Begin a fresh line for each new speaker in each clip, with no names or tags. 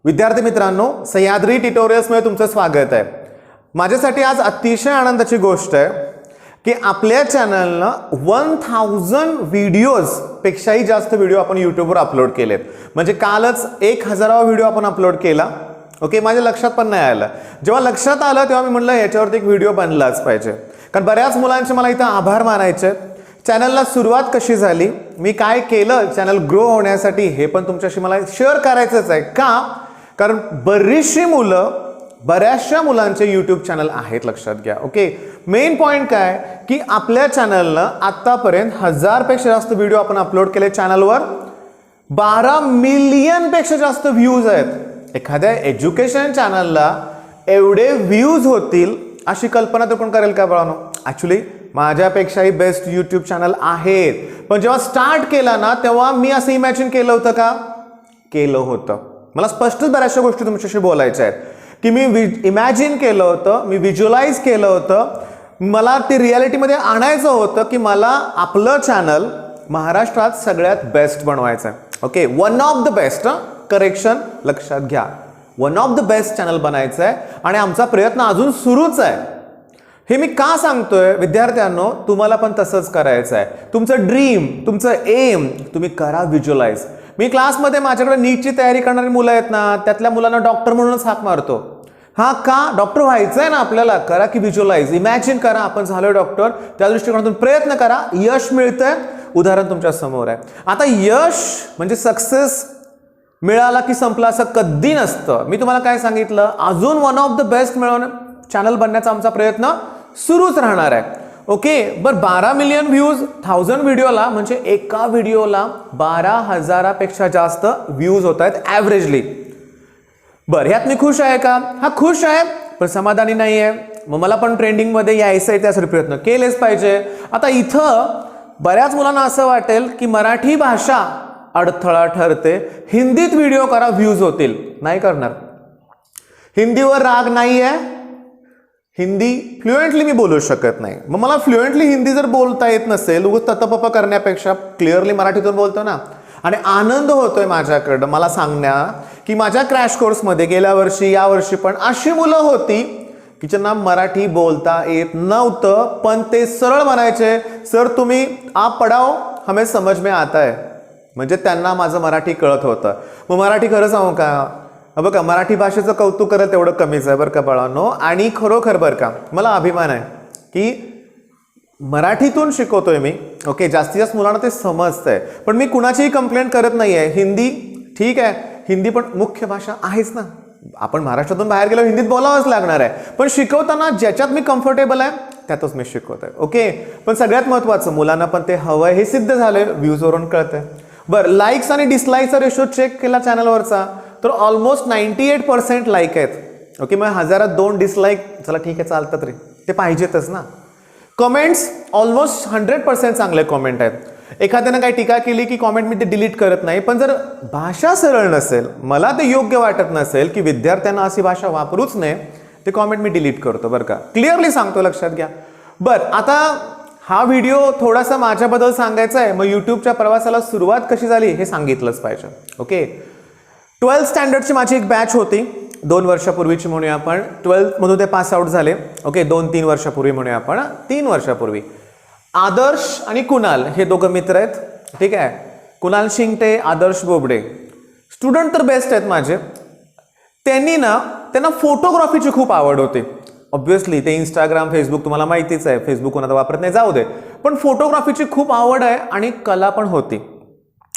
विद्यार्थी मित्रांनो, सह्याद्री ट्युटोरियल्समध्ये तुमचं स्वागत आहे। माझ्यासाठी आज अतिशय आनंदाची गोष्ट आहे की आपल्या चॅनलनं 1000 व्हिडिओज पेक्षाही जास्त व्हिडिओ आपण YouTubeवर अपलोड केलेत। म्हणजे कालच 1000वा व्हिडिओ आपण अपलोड केला। ओके, माझ्या लक्षात पण नाही आलं। जेव्हा लक्षात आलं तेव्हा मी म्हटलं याच्यावरती एक व्हिडिओ बनलाच पाहिजे, कारण बऱ्याच मुलांचे मला इथं आभार मानायचे। चॅनलला सुरुवात कशी झाली, मी काय केलं चॅनल ग्रो होण्यासाठी, हे पण तुमच्याशी मला शेअर करायचंच आहे। का? कारण बऱ्याचशा मुलांचे YouTube चॅनल आहेत, लक्षात घ्या। ओके, मेन पॉइंट काय की आपल्या चॅनलनं आतापर्यंत 1000 पेक्षा जास्त व्हिडिओ आपण अपलोड केले। चॅनलवर 12 मिलियन पेक्षा जास्त व्ह्यूज आहेत। एखाद्या एज्युकेशन चॅनलला एवढे व्ह्यूज होतील अशी कल्पना तर कोण करेल का बाळांनो? ऍक्च्युली माझ्यापेक्षाही बेस्ट YouTube चॅनल आहेत, पण जेव्हा स्टार्ट केला ना तेव्हा मी असं इमॅजिन केलं होतं का? केलं होतं। मला स्पष्टच बऱ्याचशा गोष्टी तुमच्याशी बोलायच्या आहेत की मी इमॅजिन केलं होतं, मी व्हिज्युअलाइज केलं होतं, मला ते रियालिटीमध्ये आणायचं होतं की मला आपलं चॅनल महाराष्ट्रात सगळ्यात बेस्ट बनवायचं आहे। Okay, one of the best, correction लक्षात घ्या, one of the best channel बनायचं आहे आणि आमचा प्रयत्न अजून सुरूच आहे। हे मी का सांगतोय विद्यार्थ्यांनो, तुम्हाला पण तसंच करायचं आहे। तुमचं ड्रीम, तुमचं एम तुम्ही करा व्हिज्युअलाइज। मी क्लासमध्ये माझ्याकडे नीटची तयारी करणारी मुलं आहेत ना, त्यातल्या मुलांना डॉक्टर म्हणूनच हाक मारतो। हा का? डॉक्टर व्हायचं आहे ना आपल्याला, करा की व्हिज्युअलाइज, इमॅजिन करा आपण झालोय डॉक्टर, त्या दृष्टिकोनातून प्रयत्न करा, यश मिळतंय। उदाहरण तुमच्या समोर आहे। आता यश म्हणजे सक्सेस मिळाला की संपला असं कधी नसतं। मी तुम्हाला काय सांगितलं, अजून वन ऑफ द बेस्ट मिळवणं चॅनल बनण्याचा आमचा प्रयत्न सुरूच राहणार आहे। ओके, बरं 12 मिलियन व्ह्यूज 1000 व्हिडिओला, म्हणजे एका व्हिडिओला 12,000 पेक्षा जास्त व्ह्यूज होत आहेत ॲव्हरेजली। बरं, ह्यात मी खुश आहे का? हा, खुश आहे, पण समाधानी नाही आहे। मग मला पण ट्रेंडिंगमध्ये यायचं आहे, त्यासाठी प्रयत्न केलेच पाहिजे। आता इथं बऱ्याच मुलांना असं वाटेल की मराठी भाषा अडथळा ठरते, हिंदीत व्हिडिओ करा व्ह्यूज होतील। नाही करणार, हिंदीवर राग नाही आहे, हिंदी फ्लुएंटली मी बोलू शकत नाही। मग मला फ्लुएंटली हिंदी जर बोलता येत नसेल, उगाच ततपप करण्यापेक्षा क्लिअरली मराठीतून बोलतो ना, आणि आनंद होतोय माझ्याकडं मला सांगण्या की माझ्या क्रॅश कोर्समध्ये गेल्या वर्षी यावर्षी पण अशी मुलं होती की ज्यांना मराठी बोलता येत नव्हतं, पण ते सरळ म्हणायचे, सर तुम्ही आप पढाओ हमें समझ में आता है, म्हणजे त्यांना माझं मराठी कळत होतं। मग मराठी खरं सांगू का, बघा मराठी भाषेचं कौतुक करत तेवढं कमीच आहे बरं का बाळांनो। आणि खरोखर बरं का, मला अभिमान आहे की मराठीतून शिकवतोय मी। ओके, जास्तीत जास्त मुलांना ते समजतंय, पण मी कुणाचीही कंप्लेंट करत नाही आहे। हिंदी ठीक आहे, हिंदी पण मुख्य भाषा आहेच ना, आपण महाराष्ट्रातून बाहेर गेलो हिंदीत बोलावंच लागणार आहे, पण शिकवताना ज्याच्यात मी कम्फर्टेबल आहे त्यातच मी शिकवत आहे। ओके, पण सगळ्यात महत्त्वाचं मुलांना पण ते हवंय हे सिद्ध झालंय, व्ह्यूजवरून कळतंय। बरं, लाईक्स आणि डिसलाईकचा रेशो चेक केला चॅनलवरचा तर ऑलमोस्ट 98% लाईक आहेत। ओके, मग 1000 2 डिसलाईक, चला ठीक आहे चालतात रे, ते पाहिजेतच ना। कमेंट्स ऑलमोस्ट 100% चांगले कमेंट आहेत। एखाद्यानं काही टीका केली की कमेंट मी ते डिलीट करत नाही, पण जर भाषा सरळ नसेल, मला ते योग्य वाटत नसेल की विद्यार्थ्यांना अशी भाषा वापरूच नये, ते कमेंट मी डिलीट करतो बरं का, क्लिअरली सांगतो, लक्षात घ्या। बरं, आता हा व्हिडिओ थोडासा माझ्याबद्दल सांगायचा आहे, मग यूट्यूबच्या प्रवासाला सुरुवात कशी झाली हे सांगितलंच पाहिजे। ओके, 12th स्टँडर्डची माझी एक बॅच होती, 2 वर्षापूर्वीची म्हणूया आपण। 12th मधून ते पास आउट झाले। ओके, 2-3 वर्षापूर्वी म्हणूया आपण, 3 वर्षापूर्वी। आदर्श आणि कुणाल हे दोघं मित्र आहेत, ठीक आहे। कुणाल शिंगटे, आदर्श बोबडे, स्टुडंट तर बेस्ट आहेत माझे। त्यांना फोटोग्राफीची खूप आवड होती। ऑब्व्हियसली ते इंस्टाग्राम, फेसबुक तुम्हाला माहितीच आहे, फेसबुक कोणाला वापरत नाही, जाऊ दे, पण फोटोग्राफीची खूप आवड आहे आणि कला पण होती।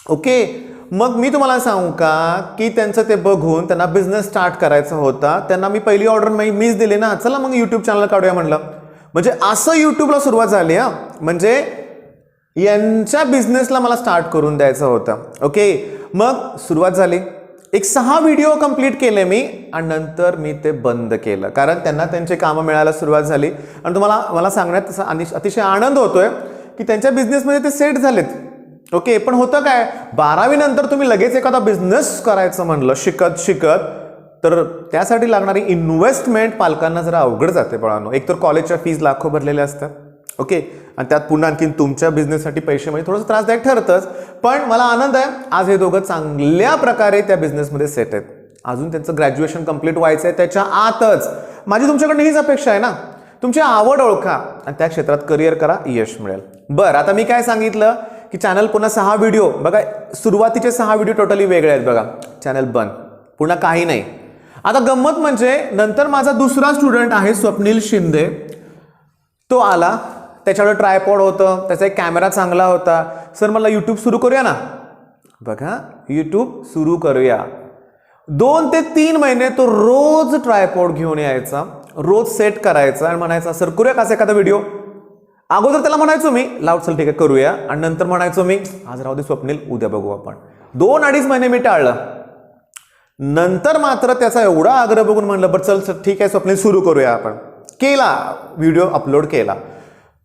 ओके, मग मी तुम्हाला सांगू का की त्यांचं ते बघून त्यांना बिझनेस स्टार्ट करायचा होता। त्यांना मी पहिली ऑर्डर मीच दिली ना, चला मग यूट्यूब चॅनल काढूया म्हणलं। म्हणजे असं यूट्यूबला सुरुवात झाली। हा, म्हणजे यांच्या बिझनेसला मला स्टार्ट करून द्यायचं होतं। ओके, मग सुरुवात झाली, एक 6 व्हिडिओ कंप्लीट केले मी आणि नंतर मी ते बंद केलं, कारण त्यांना त्यांचे कामं मिळायला सुरुवात झाली। आणि मला सांगण्यात अतिशय आनंद होतोय की त्यांच्या बिझनेसमध्ये ते सेट झालेत। ओके, पण होतं काय, 12वी नंतर तुम्ही लगेच एखादा बिझनेस करायचं म्हणलं शिकत शिकत, तर त्यासाठी लागणारी इन्व्हेस्टमेंट पालकांना जरा अवघड जाते बाळांनो। एक तर कॉलेजच्या फीज लाखो भरलेल्या असतात। ओके, आणि त्यात पुन्हा आणखीन तुमच्या बिझनेससाठी पैसे म्हणजे थोडंसं त्रासदायक ठरतंच, पण मला आनंद आहे आज हे दोघं चांगल्या प्रकारे त्या बिझनेसमध्ये सेट आहेत। अजून त्यांचं ग्रॅज्युएशन कंप्लीट व्हायचं आहे, त्याच्या आतच माझी तुमच्याकडनं हीच अपेक्षा आहे ना, तुमची आवड ओळखा आणि त्या क्षेत्रात करिअर करा, यश मिळेल. बरं, आता मी काय सांगितलं की चॅनल पुन्हा 6 व्हिडिओ बघा, सुरुवातीचे 6 व्हिडिओ टोटली वेगळे आहेत बघा, चॅनल बंद, पुन्हा काही नाही. आता गंमत म्हणजे नंतर माझा दुसरा स्टुडंट आहे स्वप्नील शिंदे, तो आला, त्याच्याकडे ट्रायपॉड होतं, त्याचा एक कॅमेरा चांगला होता. सर मला यूट्यूब सुरू करूया ना. बघा, यूट्यूब सुरू करूया. 2 ते 3 महिने तो रोज ट्रायपॉड घेऊन यायचा, रोज सेट करायचा आणि म्हणायचा सर करूया का एखादा व्हिडिओ. अगोदर त्याला म्हणायचो मी लावड चल ठीक आहे करूया, आणि नंतर म्हणायचो मी आज राहू दे स्वप्नील उद्या बघू आपण. 2-2.5 महिने मी टाळलं. नंतर मात्र त्याचा एवढा आग्रह बघून म्हणलं बरं चल ठीक आहे स्वप्नील सुरू करूया आपण. केला, व्हिडिओ अपलोड केला.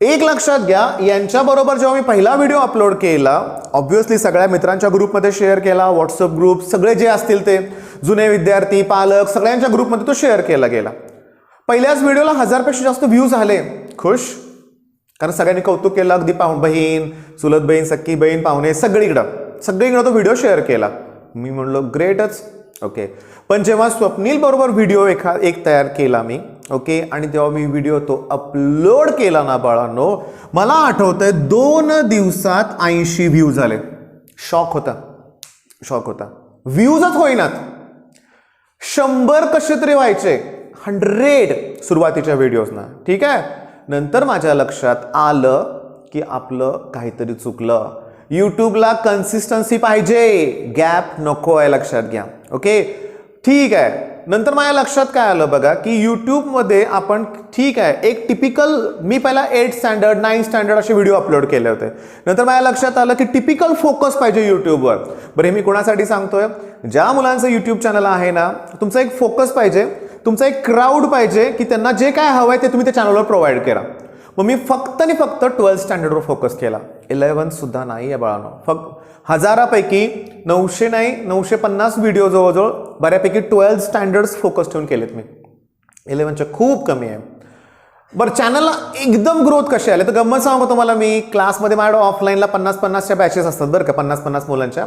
एक लक्षात घ्या, यांच्याबरोबर जेव्हा मी पहिला व्हिडिओ अपलोड केला, ऑब्व्हियसली सगळ्या मित्रांच्या ग्रुपमध्ये शेअर केला, व्हॉट्सअप ग्रुप सगळे जे असतील ते जुने विद्यार्थी पालक सगळ्यांच्या ग्रुपमध्ये तो शेअर केला गेला. पहिल्याच व्हिडिओला 1000 पेक्षा जास्त व्ह्यूज आले. खुश, कारण सगळ्यांनी कौतुक केलं, अगदी बहीण, चुलत बहीण, सख्खी बहीण, पाहुणे सगळीकडं तो व्हिडिओ शेअर केला. मी म्हणलो ग्रेटच. ओके, पण जेव्हा स्वप्नील बरोबर व्हिडिओ एक तयार केला मी, ओके, आणि तेव्हा मी व्हिडिओ तो अपलोड केला ना बाळांनो, मला आठवतंय 2 दिवसात 80 व्ह्यूज आले. शॉक होता. व्ह्यूजच होईनात. 100 कसे तरी व्हायचे, 100 सुरुवातीच्या व्हिडिओजना. ठीक आहे, नंतर माझ्या लक्षात आलं की आपलं काहीतरी चुकलं. यूट्यूबला कन्सिस्टन्सी पाहिजे, गॅप नको आहे, लक्षात घ्या. ओके, ठीक आहे. नंतर माझ्या लक्षात काय आलं बघा की यूट्यूबमध्ये आपण ठीक आहे एक टिपिकल, मी पहिला 8 स्टँडर्ड 9 स्टँडर्ड असे व्हिडिओ अपलोड केले होते. नंतर माझ्या लक्षात आलं की टिपिकल फोकस पाहिजे यूट्यूबवर. बरं, हे मी कोणासाठी सांगतोय, ज्या मुलांचं यूट्यूब चॅनल आहे ना, तुमचा एक फोकस पाहिजे, तुमचा एक क्राऊड पाहिजे की त्यांना जे काय हवं आहे ते तुम्ही त्या चॅनलवर प्रोव्हाइड करा. मग मी फक्त 12th स्टँडर्डवर फोकस केला. 11th सुद्धा नाही आहे बाळांनो. फक्त 1000पैकी 900 नाही 950 व्हिडिओ जवळजवळ बऱ्यापैकी 12th स्टँडर्ड्स फोकस ठेवून केलेत मी. 11च्या खूप कमी आहे. बरं, चॅनलला एकदम ग्रोथ कशी आले तर गंमत सांगू तुम्हाला. मी क्लासमध्ये माझ्या ऑफलाईनला 50-50च्या बॅचेस असतात बरं का, 50-50 मुलांच्या.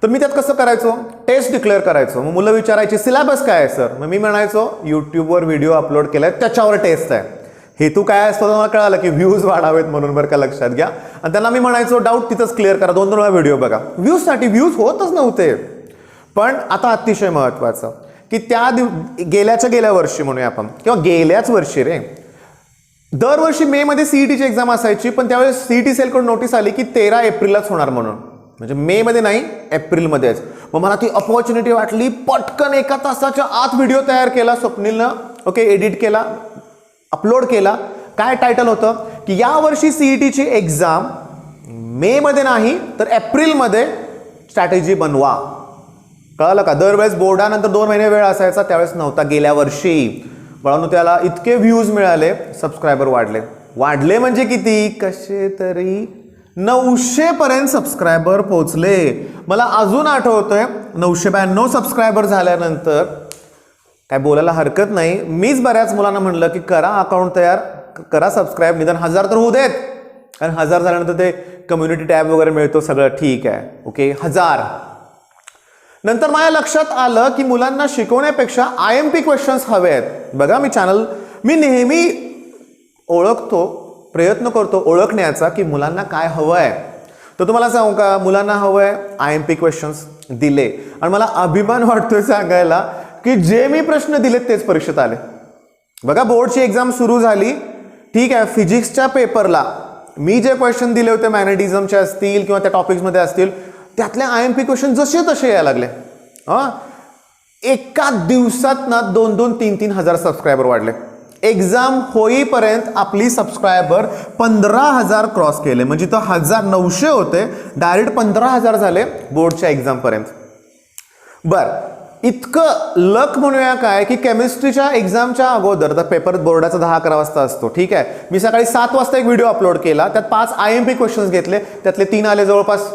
तर मी त्यात कसं करायचो, टेस्ट डिक्लेअर करायचो. मग मुलं विचारायची सिलेबस काय आहे सर, मग मी म्हणायचो यूट्यूबवर व्हिडिओ अपलोड केलाय त्याच्यावर टेस्ट आहे. हेतू काय असतो मला कळालं की व्ह्यूज वाढावेत म्हणून, बरं का, लक्षात घ्या. आणि त्यांना मी म्हणायचो डाऊट तिथंच क्लिअर करा, 2-2 वेळा व्हिडिओ बघा. व्ह्यूजसाठी व्ह्यूज होतच नव्हते. पण आता अतिशय महत्त्वाचं की गेल्या वर्षी म्हणूया आपण, किंवा गेल्याच वर्षी रे, दरवर्षी मेमध्ये सीईटीची एक्झाम असायची, पण त्यावेळेस सीईटी सेलकडून नोटीस आली की 13 एप्रिललाच होणार म्हणून, म्हणजे मे मध्ये नाही एप्रिलमध्येच. मग मला ती अपॉर्च्युनिटी वाटली, पटकन 1 तासाच्या आत व्हिडिओ तयार केला स्वप्नीलनं. ओके, एडिट केला, अपलोड केला. काय टायटल होतं की यावर्षी सीईटीची एक्झाम मे मध्ये नाही तर एप्रिलमध्ये स्ट्रॅटेजी बनवा. कळलं का? दरवेळेस बोर्डानंतर 2 महिने वेळ असायचा, त्यावेळेस नव्हता. गेल्या वर्षी बाळांनो त्याला इतके व्ह्यूज मिळाले, सबस्क्रायबर वाढले म्हणजे किती, कसे तरी 900 पर्यंत सबस्क्रायबर पोहोचले. मला अजून आठवतंय 992 सबस्क्रायबर झाल्यानंतर काय बोलायला हरकत नाही, मीच बऱ्याच मुलांना म्हणलं की करा अकाउंट तयार, करा सबस्क्राईब, निदान 1000 तर होऊ देत. कारण 1000 झाल्यानंतर ते कम्युनिटी टॅब वगैरे मिळतो, सगळं ठीक आहे. ओके, 1000. नंतर माझ्या लक्षात आलं की मुलांना शिकवण्यापेक्षा IMP क्वेश्चन्स हवे आहेत. बघा, मी नेहमी ओळखतो, प्रयत्न करतो ओळखण्याचा की मुलांना काय हवं आहे. तर तुम्हाला सांगू का, मुलांना हवं आहे IMP क्वेश्चन्स दिले. आणि मला अभिमान वाटतोय सांगायला की जे मी प्रश्न दिलेत तेच परीक्षेत आले. बघा, बोर्डची एक्झाम सुरू झाली, ठीक आहे, फिजिक्सच्या पेपरला मी जे क्वेश्चन दिले होते मॅग्नेटिझमचे असतील किंवा त्या टॉपिक्समध्ये असतील, त्यातले IMP क्वेश्चन जसे तसे यायला लागले. एका दिवसात ना 2-2, 3-3 हजार सबस्क्रायबर वाढले. एक्झाम होईपर्यंत आपली सबस्क्रायबर 15,000 क्रॉस केले. म्हणजे तो 1900 होते, डायरेक्ट 15,000 झाले बोर्डच्या एक्झामपर्यंत. बरं, इतकं लक म्हणूया काय की केमिस्ट्रीच्या एक्झामच्या अगोदर तर पेपर बोर्डाचा 10-11 वाजता असतो. ठीक आहे, मी सकाळी 7 वाजता एक व्हिडिओ अपलोड केला, त्यात 5 IMP क्वेश्चन्स घेतले, त्यातले 3 आले जवळपास.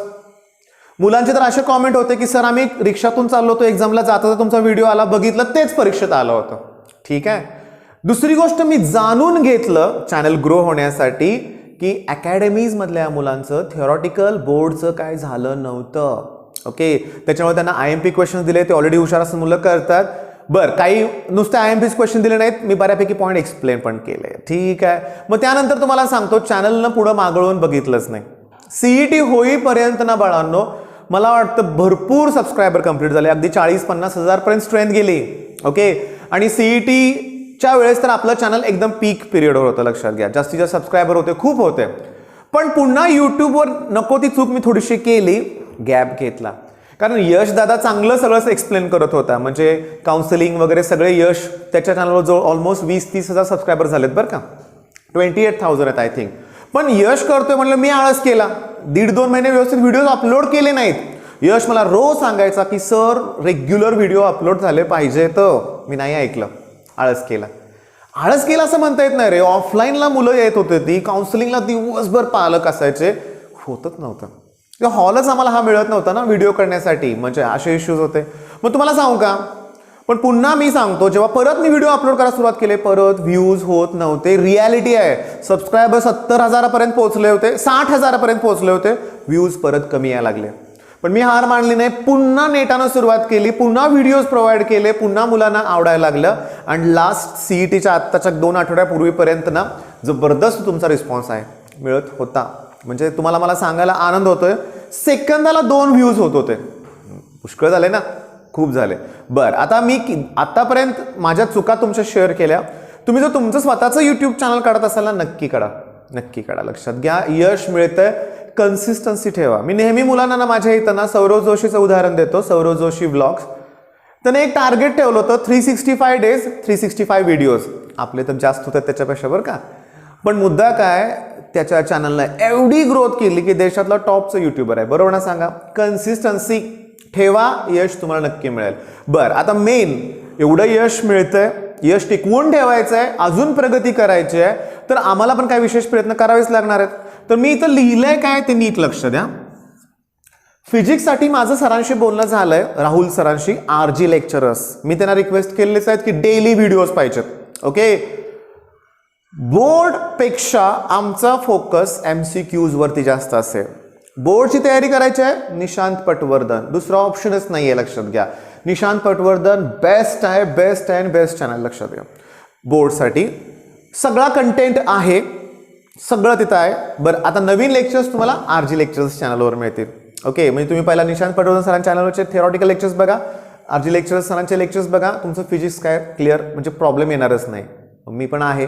मुलांचे तर असे कॉमेंट होते की सर आम्ही रिक्षातून चाललो होतो एक्झामला, जाता तुमचा व्हिडिओ आला, बघितलं तेच परीक्षेत आलं होतं. ठीक आहे. दुसरी गोष्ट मी जाणून घेतलं चॅनल ग्रो होण्यासाठी की अकॅडमीज मधल्या मुलांचं थिओरॉटिकल बोर्डचं काय झालं नव्हतं. ओके, त्याच्यामुळे त्यांना IMP क्वेश्चन दिले, ते ऑलरेडी हुशार असं मुलं करतात. बरं, काही नुसते IMP's क्वेश्चन दिले नाहीत, मी बऱ्यापैकी पॉईंट एक्सप्लेन पण केले. ठीक आहे, मग त्यानंतर तुम्हाला सांगतो चॅनलनं पुढं मागळून बघितलंच नाही. CET होईपर्यंत ना बाळांनो मला वाटतं भरपूर सबस्क्रायबर कंप्लीट झाले, अगदी 40-50 हजारपर्यंत स्ट्रेंथ गेली. ओके, आणि CETच्या वेळेस तर आपलं चॅनल एकदम पीक पिरियडवर होतं, लक्षात घ्या. जास्तीत जास्त सबस्क्रायबर होते, खूप होते. पण पुन्हा यूट्यूबवर नको ती चूक मी थोडीशी केली, गॅप घेतला. कारण यश दादा चांगलं सगळं एक्सप्लेन करत होता, म्हणजे काउन्सिलिंग वगैरे सगळे. यश त्याच्या चॅनलवर जो ऑलमोस्ट 20-30 हजार सबस्क्रायबर झालेत बरं का, 28,000 आहेत आय थिंक. पण यश करतोय म्हणलं, मी आळस केला. 1.5-2 महिने व्यवस्थित व्हिडिओ अपलोड केले नाहीत. यश मला रोज सांगायचा की सर रेग्युलर व्हिडिओ अपलोड झाले पाहिजे, तर मी नाही ऐकलं, आळस केला. आळस केला असं म्हणता येत नाही रे. ऑफलाईनला मुलं येत होते, ती काउन्सिलिंगला दिवसभर पालक असायचे, होतच नव्हतं. हॉलच आम्हाला हा मिळत नव्हता ना व्हिडिओ करण्यासाठी, म्हणजे असे इश्यूज होते. मग तुम्हाला सांगू का, पण पुन्हा मी सांगतो, जेव्हा परत मी व्हिडिओ अपलोड करायला सुरुवात केली, परत व्ह्यूज होत नव्हते. रियालिटी आहे, सबस्क्रायबर 70 हजारापर्यंत पोहोचले होते, 60 हजारापर्यंत पोहोचले होते, व्ह्यूज परत कमी यायला लागले. पण मी हार मानली नाही, पुन्हा नेटानं सुरुवात केली, पुन्हा व्हिडिओज प्रोव्हाइड केले, पुन्हा मुलांना आवडायला लागलं. आणि लास्ट CETच्या आत्ताच्या 2 आठवड्यापूर्वीपर्यंत ना जबरदस्त तुमचा रिस्पॉन्स आहे मिळत होता. म्हणजे तुम्हाला मला सांगायला आनंद होतोय, सेकंदाला 2 व्ह्यूज होत होते. पुष्कळ झाले ना, खूप झाले. बरं, आता मी आतापर्यंत माझ्या चुका तुमच्या शेअर केल्या. तुम्ही जर तुमचं स्वतःचं YouTube चॅनल काढत असाल ना, नक्की काढा, नक्की काढा. लक्षात घ्या, यश मिळतंय, कन्सिस्टन्सी ठेवा. मी नेहमी मुलांना ना माझ्या इथं ना सौरव जोशीचं उदाहरण देतो, सौरव जोशी व्लॉग्स. त्याने एक टार्गेट ठेवलं होतं, 365 डेज 365 व्हिडिओज. आपले तर जास्त होतात त्याच्यापेक्षा बरं का. पण मुद्दा काय, त्याच्या चॅनलला एवढी ग्रोथ केली की देशातला टॉपचं युट्यूबर आहे. बरोबर ना, सांगा. कन्सिस्टन्सी ठेवा, यश तुम्हाला नक्की मिळेल. बरं, आता मेन एवढं यश मिळतंय, यश टिकवून ठेवायचं आहे, अजून प्रगती करायची आहे, तर आम्हाला पण काही विशेष प्रयत्न करावेच लागणार आहेत. तर मी इथं लिहिलंय काय ते नीट लक्ष द्या. फिजिक्ससाठी माझं सरांशी बोलणं झालंय, राहुल सरांशी, RG लेक्चरर्स. मी त्यांना रिक्वेस्ट केलेलेच आहेत की डेली व्हिडिओज पाहिजेत. ओके, बोर्डपेक्षा आमचा फोकस MCQज वरती जास्त असेल. बोर्डची तयारी करायची आहे, निशांत पटवर्धन, दुसरा ऑप्शनच नाही आहे, लक्षात घ्या. निशांत पटवर्धन बेस्ट आहे, बेस्ट आहे आणि बेस्ट चॅनल, लक्षात घ्या. बोर्डसाठी सगळा कंटेंट आहे, सगळं तिथं आहे. बरं, आता नवीन लेक्चर्स तुम्हाला RG लेक्चर्स चॅनलवर मिळतील. ओके, म्हणजे तुम्ही पहिला निशांत पटवर्धन सरांच्या चॅनलवरचे थेरॉटिकल लेक्चर्स बघा, RG लेक्चर्स सरांचे लेक्चर्स बघा, तुमचं फिजिक्स काय क्लिअर, म्हणजे प्रॉब्लेम येणारच नाही. मी पण आहे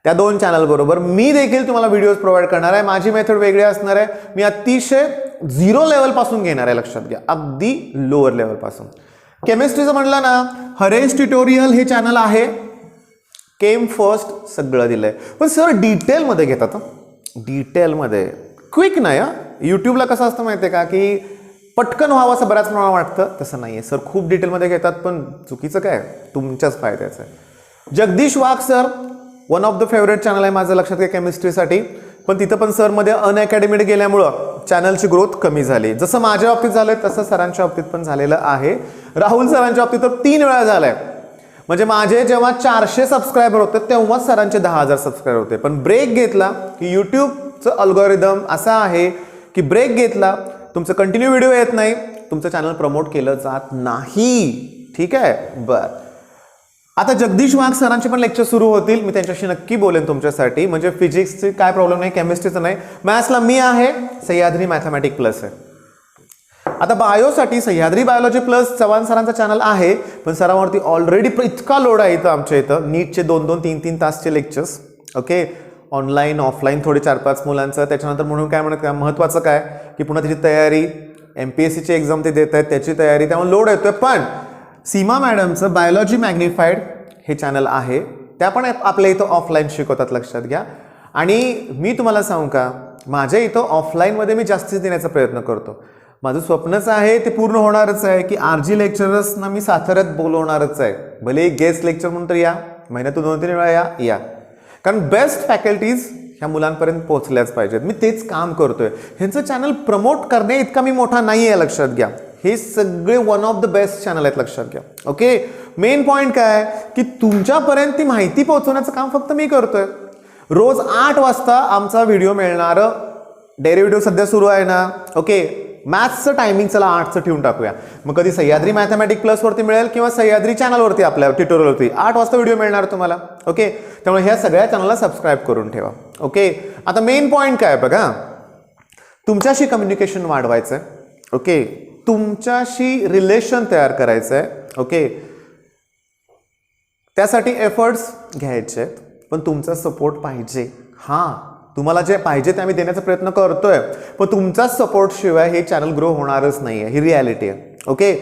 त्या 2 चॅनल बरोबर. मी देखील तुम्हाला व्हिडिओज प्रोव्हाइड करणार आहे. माझी मेथड वेगळी असणार आहे. मी अतिशय 0 लेवलपासून घेणार आहे, लक्षात घ्या, अगदी लोअर लेवलपासून. केमिस्ट्रीचं म्हणलं ना, हरेश ट्युटोरियल हे चॅनल आहे, केम फर्स्ट सगळं दिलंय. पण सर डिटेलमध्ये घेतात, डिटेलमध्ये, क्विक नाही. यूट्यूबला कसं असतं माहिती आहे का, की पटकन व्हावं असं बऱ्याच प्रमाणात वाटतं, तसं नाही आहे सर. खूप डिटेलमध्ये घेतात, पण चुकीचं काय, तुमच्याच फायद्याचं आहे. Jagdish Wagh sir, one of the favourite channel आहे माझं, लक्षात घ्या, केमिस्ट्रीसाठी. पण तिथं पण सरमध्ये अनअकॅडमीड गेल्यामुळं चॅनलची ग्रोथ कमी झाली. जसं माझ्या बाबतीत झालंय तसं सरांच्या बाबतीत पण झालेलं आहे. राहुल सरांच्या बाबतीत तर 3 वेळा झालंय. म्हणजे माझे जेव्हा 400 सबस्क्रायबर होते तेव्हाच सरांचे 10,000 सबस्क्रायबर होते. पण ब्रेक घेतला की यूट्यूबचं अल्गोरिदम असा आहे की ब्रेक घेतला, तुमचं कंटिन्यू व्हिडिओ येत नाही, तुमचं चॅनल प्रमोट केलं जात नाही. ठीक आहे, बरं. आता जगदीश वाघ सरांचे पण लेक्चर सुरू होतील, मी त्यांच्याशी नक्की बोलेन तुमच्यासाठी. म्हणजे फिजिक्सचे काय प्रॉब्लेम नाही, केमिस्ट्रीचं नाही. मॅथ्सला मी आहे, सह्याद्री मॅथमॅटिक प्लस आहे. आता बायोसाठी सह्याद्री बायोलॉजी प्लस चव्हाण सरांचा चॅनल आहे, पण सरांवरती ऑलरेडी इतका लोड आहे इथं आमच्या इथं, नीटचे 2-2, 3-3 तासचे लेक्चर्स. ओके, ऑनलाईन ऑफलाईन थोडे 4-5 मुलांचं. त्याच्यानंतर म्हणून काय म्हणत काय महत्त्वाचं काय की पुन्हा त्याची तयारी, MPSCची एक्झाम ते देत आहेत, त्याची तयारी, त्यामुळे लोड येतोय. पण सीमा मॅडमचं बायोलॉजी मॅग्निफाईड हे चॅनल आहे, त्या पण आपल्या इथं ऑफलाईन शिकवतात, लक्षात घ्या. आणि मी तुम्हाला सांगू का, माझ्या इथं ऑफलाईनमध्ये मी जास्तीच देण्याचा प्रयत्न करतो. माझं स्वप्नच आहे, ते पूर्ण होणारच आहे की RG लेक्चरर्सना मी साताऱ्यात बोलवणारच आहे. भले गेस्ट लेक्चर म्हणून तर या, महिन्यातून 2-3 वेळा या. कारण बेस्ट फॅकल्टीज ह्या मुलांपर्यंत पोहोचल्याच पाहिजेत. मी तेच काम करतोय. ह्यांचं चॅनल प्रमोट करणे इतका मी मोठा नाही आहे, लक्षात घ्या. हे सगळे one of the best channel आहेत, लक्षात घ्या. ओके, मेन पॉईंट काय की तुमच्यापर्यंत ती माहिती पोहोचवण्याचं काम फक्त मी करतोय. रोज 8 वाजता आमचा व्हिडिओ मिळणार. डेरिव्हेटिव्ह सध्या सुरू आहे ना. ओके, मॅथ्सचं टायमिंग चला 8चं ठेवून टाकूया. मग कधी सह्याद्री मॅथमॅटिक प्लसवरती मिळेल किंवा सह्याद्री चॅनलवरती आपल्या ट्युटोरियलवरती 8 वाजता व्हिडिओ मिळणार तुम्हाला. ओके, त्यामुळे ह्या सगळ्या चॅनलला सबस्क्राईब करून ठेवा. ओके, आता मेन पॉईंट काय बघा, तुमच्याशी कम्युनिकेशन वाढवायचं आहे. ओके, तुमच्याशी रिलेशन तयार करायचं आहे. ओके, त्यासाठी एफर्ट्स घ्यायचे आहेत, पण तुमचा सपोर्ट पाहिजे. हां, तुम्हाला जे पाहिजे ते आम्ही देण्याचा प्रयत्न करतोय, पण तुमचा सपोर्ट शिवाय हे चॅनल ग्रो होणारच नाही आहे, ही रियालिटी आहे. ओके,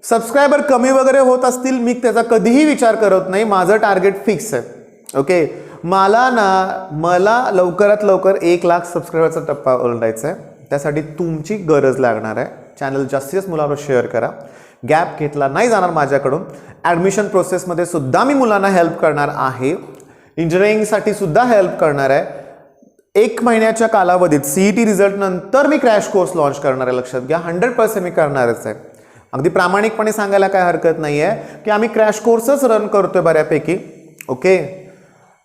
सबस्क्रायबर कमी वगैरे होत असतील, मी त्याचा कधीही विचार करत नाही. माझं टार्गेट फिक्स आहे. ओके, मला लवकरात लवकर 1 लाख सबस्क्रायबरचा टप्पा ओलांडायचा आहे. त्यासाठी तुमची गरज लागणार आहे. चॅनल जास्तीत जास्त मुलांवर शेअर करा. गॅप घेतला नाही जाणार माझ्याकडून. ॲडमिशन प्रोसेसमध्ये सुद्धा मी मुलांना हेल्प करणार आहे. इंजिनिअरिंगसाठी सुद्धा हेल्प करणार आहे. 1 महिन्याच्या कालावधीत CET रिझल्ट नंतर मी क्रॅश कोर्स लॉन्च करणार आहे. लक्षात घ्या, 100% मी करणारच आहे. अगदी प्रामाणिकपणे सांगायला काय हरकत नाही आहे की आम्ही क्रॅश कोर्सच रन करतोय बऱ्यापैकी. ओके,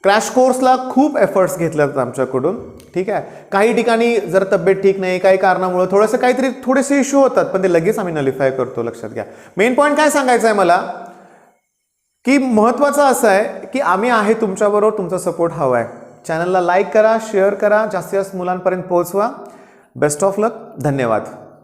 क्रॅश कोर्सला खूप एफर्ट्स घेतल्यात आमच्याकडून. ठीक आहे, काही ठिकाणी जर तब्येत ठीक नाही, काही कारणामुळे थोडेसे इश्यू होतात, पण ते लगेच आम्ही नलिफाय करतो. लक्षात घ्या. मेन पॉईंट काय सांगायचं आहे मला, की महत्त्वाचं असं आहे की आम्ही आहे तुमच्याबरोबर, तुमचा सपोर्ट हवा आहे. चॅनलला लाईक करा, शेअर करा, जास्तीत जास्त मुलांपर्यंत पोहोचवा. बेस्ट ऑफ लक. धन्यवाद.